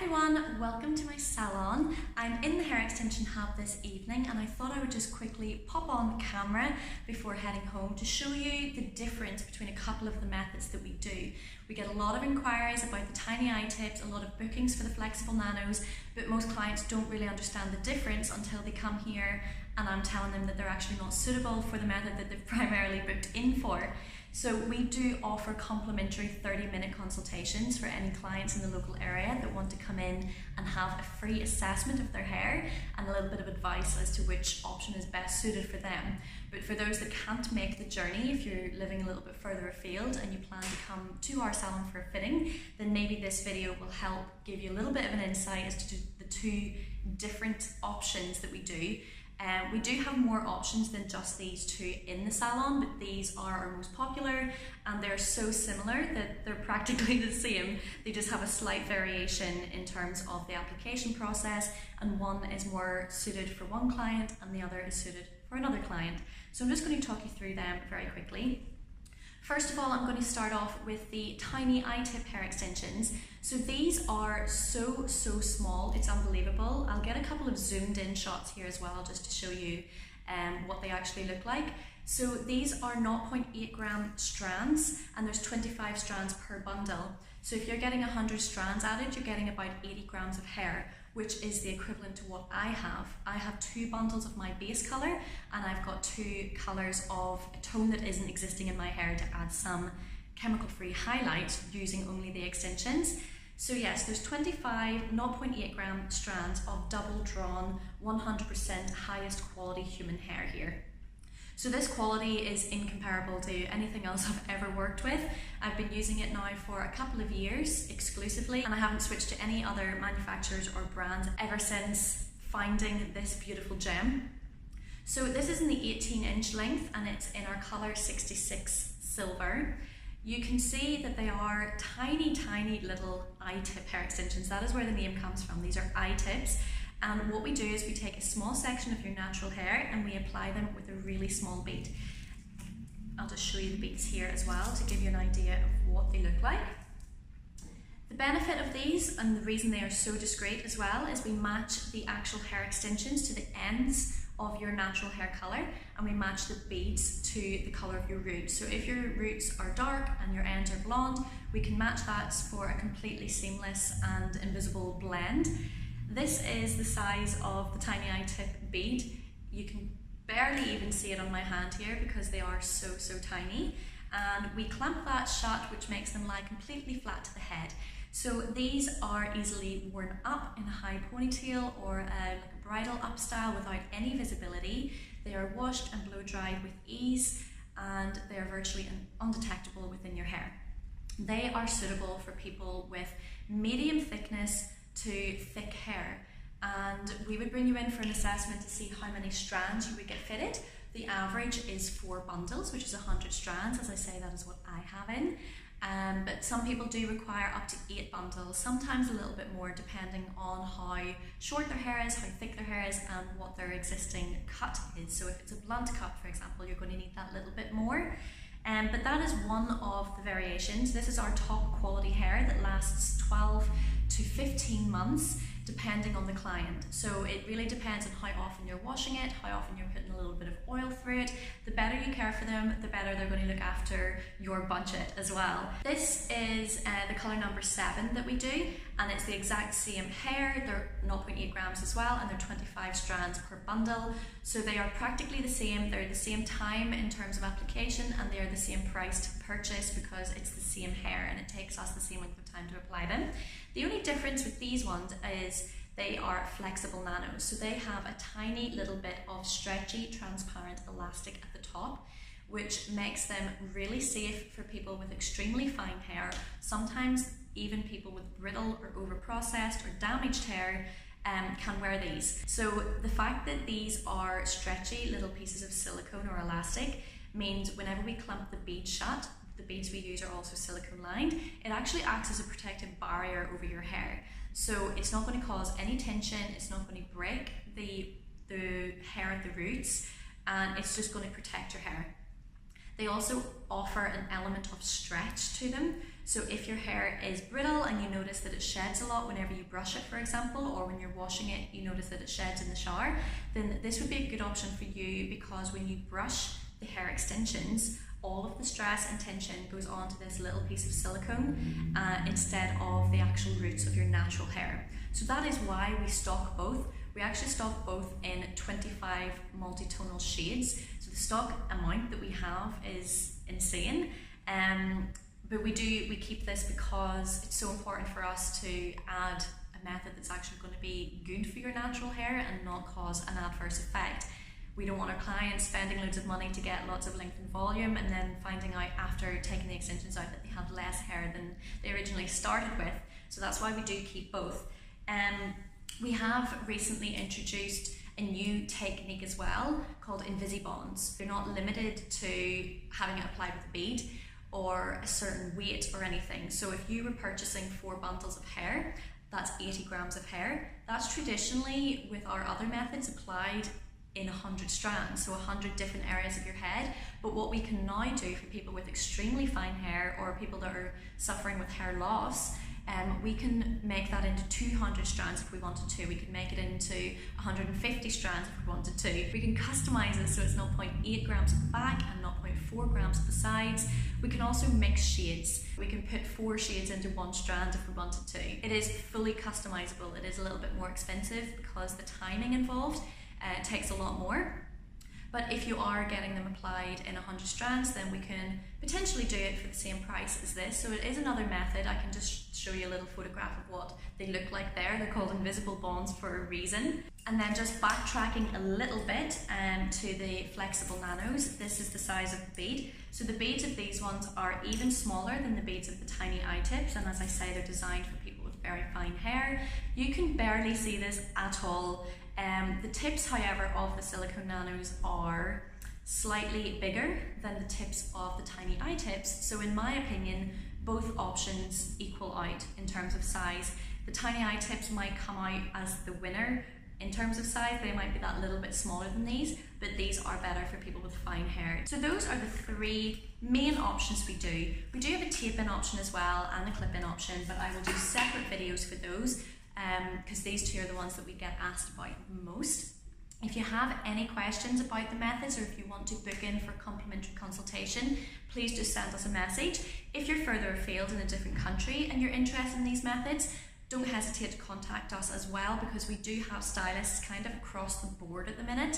everyone, welcome to my salon. I'm in the hair extension hub this evening and I thought I would just quickly pop on camera before heading home to show you the difference between a couple of the methods that we do. We get a lot of inquiries about the tiny eye tips, a lot of bookings for the flexible nanos, but most clients don't really understand the difference until they come here and I'm telling them that they're actually not suitable for the method that they've primarily booked in for. So we do offer complimentary 30-minute consultations for any clients in the local area that want to come in and have a free assessment of their hair and a little bit of advice as to which option is best suited for them. But for those that can't make the journey, if you're living a little bit further afield and you plan to come to our salon for a fitting, then maybe this video will help give you a little bit of an insight as to the two different options that we do. We do have more options than just these two in the salon, but these are our most popular and they're so similar that they're practically the same. They just have a slight variation in terms of the application process, and one is more suited for one client and the other is suited for another client. So I'm just going to talk you through them very quickly. First of all, I'm going to start off with the tiny eye tip hair extensions. So these are so small, it's unbelievable. I'll get a couple of zoomed in shots here as well just to show you what they actually look like. So these are 0.8 gram strands and there's 25 strands per bundle. So if you're getting 100 strands added, you're getting about 80 grams of hair, which is the equivalent to what I have. I have 2 bundles of my base colour and I've got 2 colours of a tone that isn't existing in my hair to add some chemical-free highlight using only the extensions. So yes, there's 25 0.8 gram strands of double drawn 100% highest quality human hair here. So this quality is incomparable to anything else I've ever worked with. I've been using it now for a couple of years exclusively and I haven't switched to any other manufacturers or brands ever since finding this beautiful gem. So this is in the 18-inch length and it's in our colour 66 silver. You can see that they are tiny little eye tip hair extensions. That is where the name comes from. These are eye tips. And what we do is we take a small section of your natural hair and we apply them with a really small bead. I'll just show you the beads here as well to give you an idea of what they look like. The benefit of these, and the reason they are so discreet as well, is we match the actual hair extensions to the ends of your natural hair colour and we match the beads to the colour of your roots. So if your roots are dark and your ends are blonde, we can match that for a completely seamless and invisible blend. This is the size of the tiny eye tip bead. You can barely even see it on my hand here because they are so tiny. And we clamp that shut, which makes them lie completely flat to the head. So these are easily worn up in a high ponytail or like a bridal up style without any visibility. They are washed and blow dried with ease and they are virtually undetectable within your hair. They are suitable for people with medium thickness to thick hair, and we would bring you in for an assessment to see how many strands you would get fitted. The average is 4 bundles, which is 100 strands. As I say, that is what I have in, but some people do require up to 8 bundles, sometimes a little bit more depending on how short their hair is, how thick their hair is and what their existing cut is. So if it's a blunt cut, for example, you're going to need that little bit more. But that is one of the variations. This is our top quality hair that lasts 12 to 15 months depending on the client. So it really depends on how often you're washing it, how often you're putting a little bit of oil through it. The better you care for them, the better they're going to look after your budget as well. This is the colour number 7 that we do, and it's the exact same hair. They're 0.8 grams as well and they're 25 strands per bundle. So they are practically the same. They're the same time in terms of application and they are the same price to purchase because it's the same hair and it takes us the same length of time to apply them. The only difference with these ones is they are flexible nanos. So they have a tiny little bit of stretchy, transparent elastic at the top, which makes them really safe for people with extremely fine hair. Sometimes even people with brittle or over-processed or damaged hair can wear these. So the fact that these are stretchy little pieces of silicone or elastic means whenever we clamp the bead shut, the beads we use are also silicone lined, it actually acts as a protective barrier over your hair. So it's not going to cause any tension, it's not going to break the hair at the roots, and it's just going to protect your hair. They also offer an element of stretch to them. So if your hair is brittle and you notice that it sheds a lot whenever you brush it, for example, or when you're washing it, you notice that it sheds in the shower, then this would be a good option for you, because when you brush the hair extensions, all of the stress and tension goes onto this little piece of silicone instead of the actual roots of your natural hair. So that is why we stock both. We actually stock both in 25 multi-tonal shades. So the stock amount that we have is insane. But we keep this because it's so important for us to add a method that's actually going to be good for your natural hair and not cause an adverse effect. We don't want our clients spending loads of money to get lots of length and volume and then finding out after taking the extensions out that they have less hair than they originally started with. So that's why we do keep both. We have recently introduced a new technique as well called Invisibonds. They're not limited to having it applied with a bead or a certain weight or anything. So if you were purchasing 4 bundles of hair, that's 80 grams of hair. That's traditionally, with our other methods, applied in 100 strands, so 100 different areas of your head. But what we can now do for people with extremely fine hair or people that are suffering with hair loss, we can make that into 200 strands if we wanted to. We could make it into 150 strands if we wanted to. We can customize it so it's 0.8 grams at the back and 0.4 grams at the sides. We can also mix shades. We can put 4 shades into 1 strand if we wanted to. It is fully customizable. It is a little bit more expensive because the timing involved takes a lot more. But if you are getting them applied in 100 strands, then we can potentially do it for the same price as this. So it is another method. I can just show you a little photograph of what they look like there. They're called invisible bonds for a reason. And then just backtracking a little bit to the flexible nanos. This is the size of the bead. So the beads of these ones are even smaller than the beads of the tiny Itips. And as I say, they're designed for people with very fine hair. You can barely see this at all. The tips, however, of the silicone nanos are slightly bigger than the tips of the tiny Itips. So in my opinion, both options equal out in terms of size. The tiny Itips might come out as the winner in terms of size. They might be that little bit smaller than these, but these are better for people with fine hair. So those are the 3 main options we do. We do have a tape-in option as well and a clip-in option, but I will do separate videos for those because these 2 are the ones that we get asked about most. If you have any questions about the methods, or if you want to book in for a complimentary consultation, please just send us a message. If you're further afield in a different country and you're interested in these methods, don't hesitate to contact us as well, because we do have stylists kind of across the board at the minute.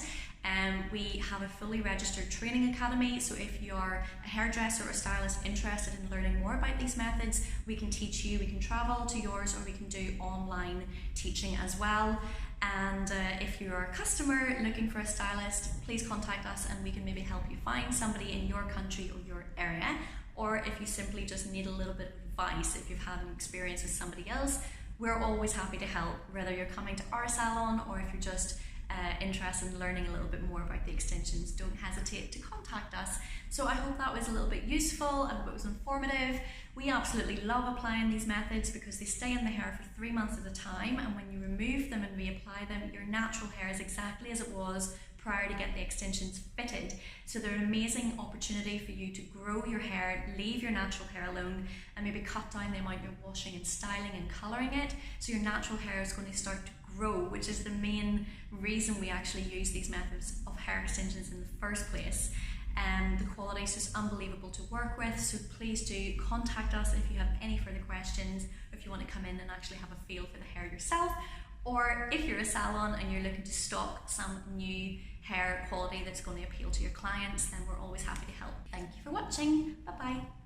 We have a fully registered training academy, so if you're a hairdresser or a stylist interested in learning more about these methods, we can teach you. We can travel to yours, or we can do online teaching as well. And if you're a customer looking for a stylist, please contact us and we can maybe help you find somebody in your country or your area. Or if you simply just need a little bit of advice, if you've had an experience with somebody else, we're always happy to help, whether you're coming to our salon or if you're just interested in learning a little bit more about the extensions. Don't hesitate to contact us. So I hope that was a little bit useful and it was informative. We absolutely love applying these methods because they stay in the hair for 3 months at a time, and when you remove them and reapply them, your natural hair is exactly as it was prior to get the extensions fitted. So they're an amazing opportunity for you to grow your hair, leave your natural hair alone, and maybe cut down the amount you're washing and styling and colouring it. So your natural hair is going to start to grow, which is the main reason we actually use these methods of hair extensions in the first place. The quality is just unbelievable to work with, so please do contact us if you have any further questions, or if you want to come in and actually have a feel for the hair yourself, or if you're a salon and you're looking to stock some new hair quality that's going to appeal to your clients, then we're always happy to help. Thank you for watching. Bye bye.